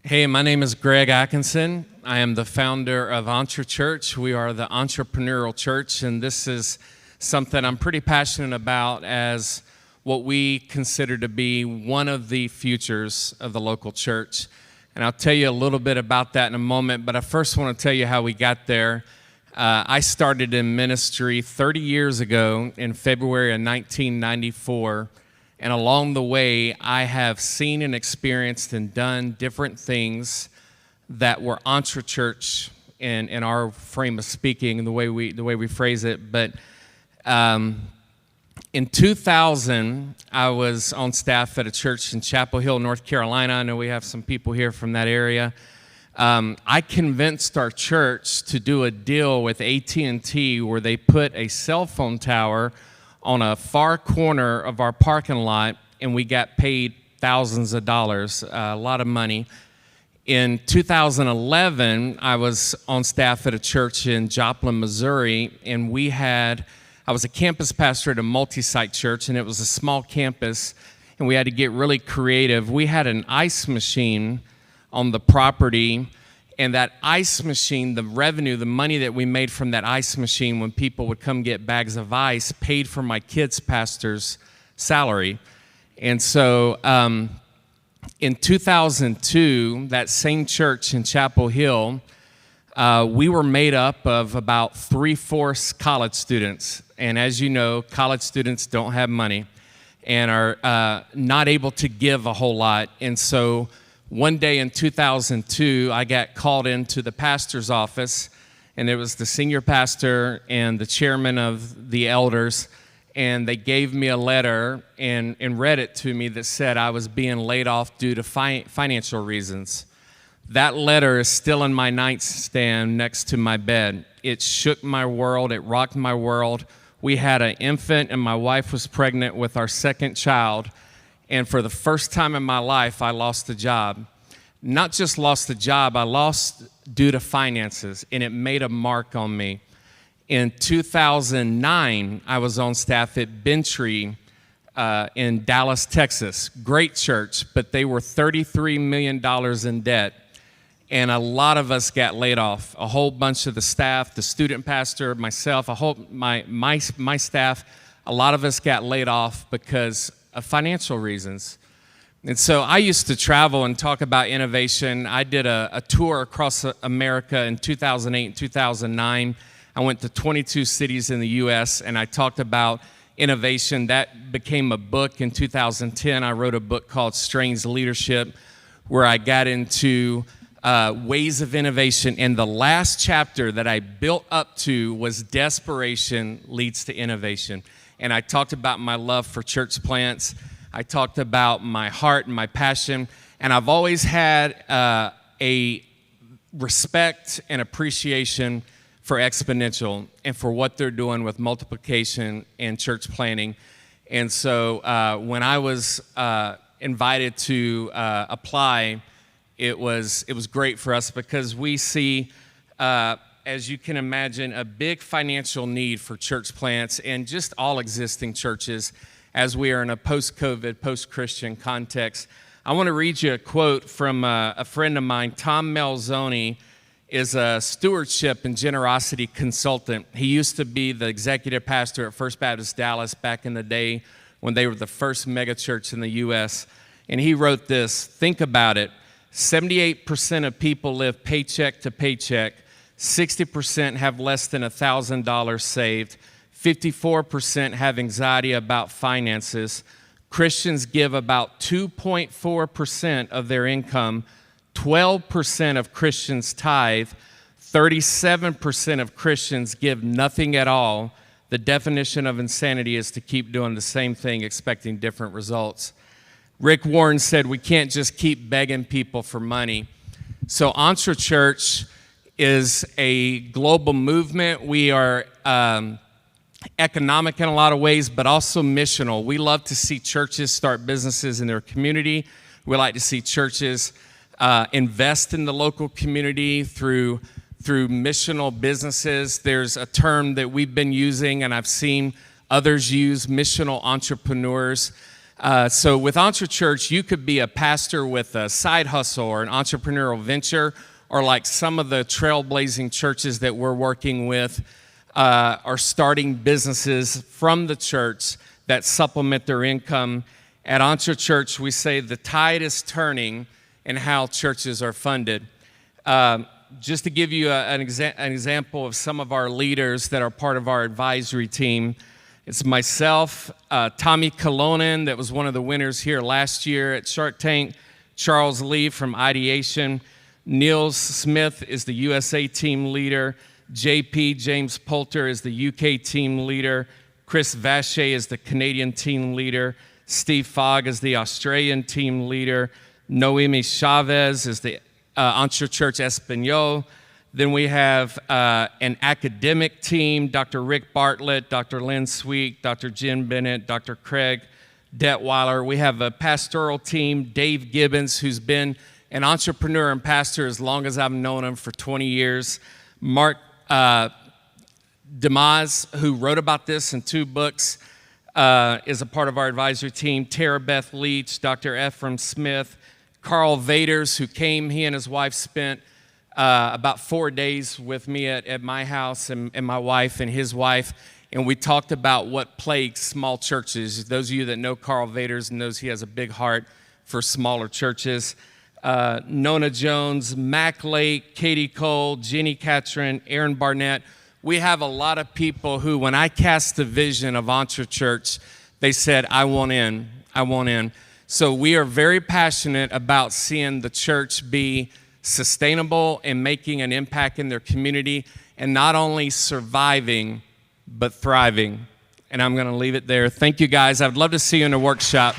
Hey, my name is Greg Atkinson. I am the founder of EntreChurch. We are the entrepreneurial church, and this is something I'm pretty passionate about as what we consider to be one of the futures of the local church. And I'll tell you a little bit about that in a moment, but I first want to tell you how we got there. I started in ministry 30 years ago in February of 1994. And along the way, I have seen and experienced and done different things that were EntreChurch in our frame of speaking, the way we phrase it. But in 2000, I was on staff at a church in Chapel Hill, North Carolina. I know we have some people here from that area. I convinced our church to do a deal with AT&T where they put a cell phone tower on a far corner of our parking lot, and we got paid thousands of dollars, a lot of money. In 2011, I was on staff at a church in Joplin, Missouri, and I was a campus pastor at a multi-site church, and it was a small campus, and we had to get really creative. We had an ice machine on the property, and that ice machine, the revenue, the money that we made from that ice machine when people would come get bags of ice paid for my kids' pastor's salary. And so in 2002, that same church in Chapel Hill, we were made up of about 3/4 college students. And as you know, college students don't have money and are not able to give a whole lot. And so one day in 2002, I got called into the pastor's office, and it was the senior pastor and the chairman of the elders, and they gave me a letter and read it to me that said I was being laid off due to financial reasons. That letter is still in my nightstand next to my bed. It shook my world. It rocked my world. We had an infant, and my wife was pregnant with our second child. And for the first time in my life, I lost a job. Not just lost a job, I lost due to finances, and it made a mark on me. In 2009, I was on staff at Bentree in Dallas, Texas. Great church, but they were $33 million in debt. And a lot of us got laid off. A whole bunch of the staff, the student pastor, myself, my staff, a lot of us got laid off because of financial reasons. And so I used to travel and talk about innovation. I did a tour across America in 2008 and 2009. I went to 22 cities in the U.S., and I talked about innovation. That became a book in 2010. I wrote a book called Strange Leadership, where I got into ways of innovation. And the last chapter that I built up to was Desperation Leads to Innovation. And I talked about my love for church plants. I talked about my heart and my passion. And I've always had a respect and appreciation for Exponential and for what they're doing with multiplication and church planting. And so when I was invited to apply, it was great for us because we see as you can imagine, a big financial need for church plants and just all existing churches as we are in a post-COVID, post-Christian context. I want to read you a quote from a friend of mine. Tom Melzoni is a stewardship and generosity consultant. He used to be the executive pastor at First Baptist Dallas back in the day when they were the first megachurch in the U.S. And he wrote this: think about it. 78% of people live paycheck to paycheck. 60% have less than $1,000 saved. 54% have anxiety about finances. Christians give about 2.4% of their income. 12% of Christians tithe. 37% of Christians give nothing at all. The definition of insanity is to keep doing the same thing, expecting different results. Rick Warren said we can't just keep begging people for money. So EntreChurch is a global movement. We are economic in a lot of ways, but also missional. We love to see churches start businesses in their community. We like to see churches invest in the local community through missional businesses. There's a term that we've been using, and I've seen others use, missional entrepreneurs. So with EntreChurch, you could be a pastor with a side hustle or an entrepreneurial venture, or like some of the trailblazing churches that we're working with are starting businesses from the church that supplement their income. At EntreChurch, we say the tide is turning in how churches are funded. Just to give you an example of some of our leaders that are part of our advisory team, it's myself, Tommy Kolonen, that was one of the winners here last year at Shark Tank, Charles Lee from Ideation, Niels Smith is the USA team leader, JP, James Poulter, is the UK team leader, Chris Vache is the Canadian team leader, Steve Fogg is the Australian team leader, Noemi Chavez is the EntreChurch Espanol. Then we have an academic team, Dr. Rick Bartlett, Dr. Lynn Sweet, Dr. Jen Bennett, Dr. Craig Detweiler. We have a pastoral team, Dave Gibbons, who's been an entrepreneur and pastor as long as I've known him, for 20 years. Mark Demas, who wrote about this in 2 books, is a part of our advisory team. Tara Beth Leach, Dr. Ephraim Smith, Carl Vaders, who came, he and his wife spent about 4 days with me at my house, and my wife and his wife, and we talked about what plagues small churches. Those of you that know Carl Vaders knows he has a big heart for smaller churches. Nona Jones, Mac Lake, Katie Cole, Jenny Catron, Aaron Barnett. We have a lot of people who, when I cast the vision of EntreChurch, they said, I want in, I want in. So we are very passionate about seeing the church be sustainable and making an impact in their community, and not only surviving, but thriving. And I'm going to leave it there. Thank you, guys. I'd love to see you in a workshop.